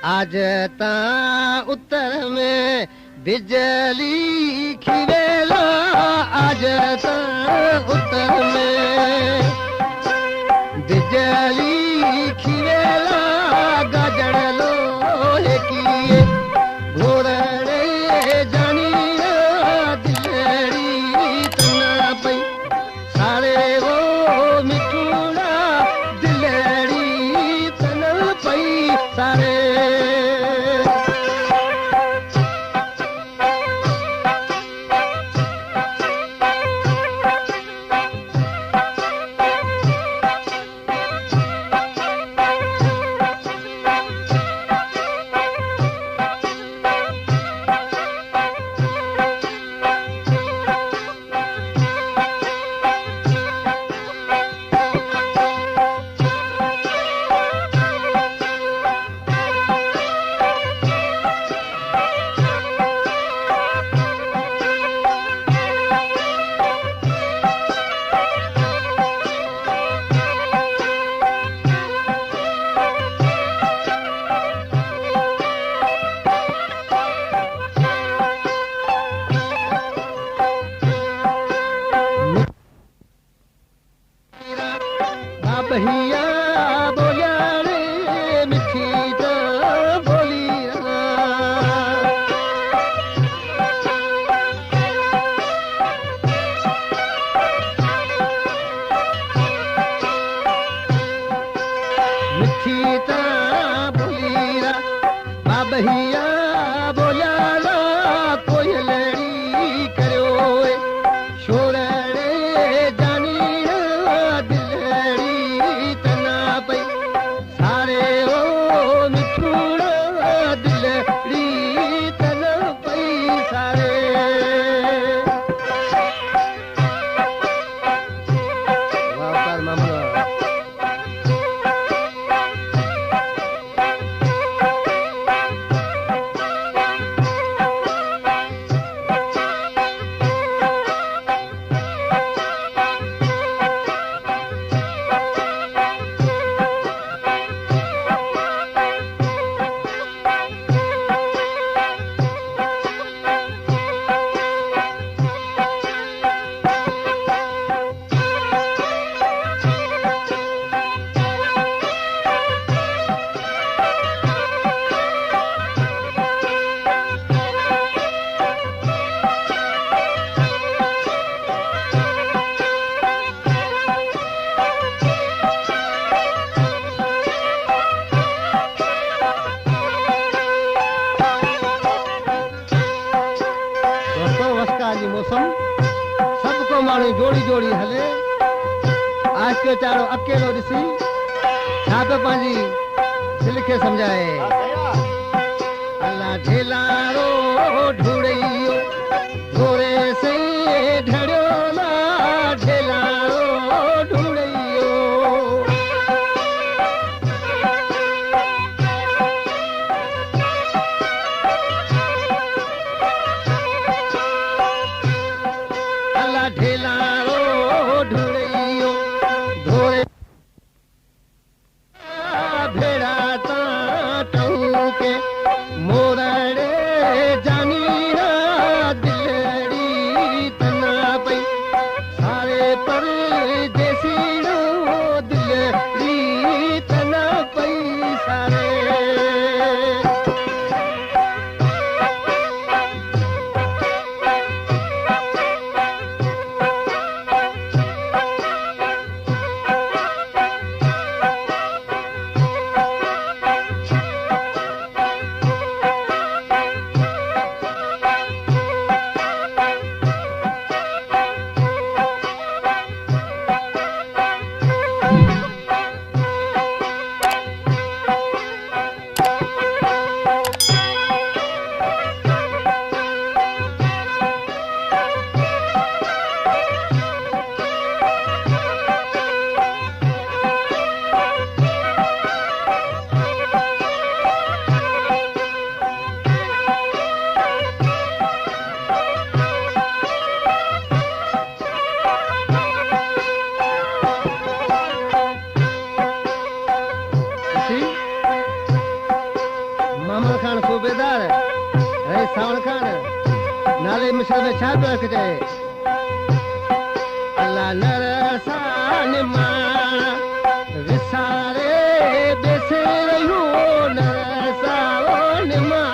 आज ता उत्तर में बिजली खिवेला, आज ता उत्तर में बिजली खिवेला, गजड़ लोहे की घोरड़े जानी दिलड़ी तना पई, सारे वो मिठूड़ा दिलड़ी तना पई सारे। भैया बोलिया रे मिठी तो बोलिया, मिठी तो बोलिया भैया बोलिया ला कोई लड़ी करो छोड़े जानी दिलड़ी तना पई, सारे ओ मिठूड़ा दिलड़ी तना पई सारे। वाह मामला मौसम सबको माण्हू जोड़ी जोड़ी हले, आज के चारो अकेलो ॾिसी छा पियो पंहिंजी दिलि खे सम्झाए। अल्लाह ढेलारो ढूंढियो घोड़े से ढड़ियो ना, ढेलारो ढूंढियो ढेलारो ढूंढियो घोड़े भेड़ा ता टहू के मोरड़े जानी बेदार अरे सावण खान नाले मिसल में छा पियो रखिजे अल्लाह नरसान मां विसारे बेसे रहियो नरसान मां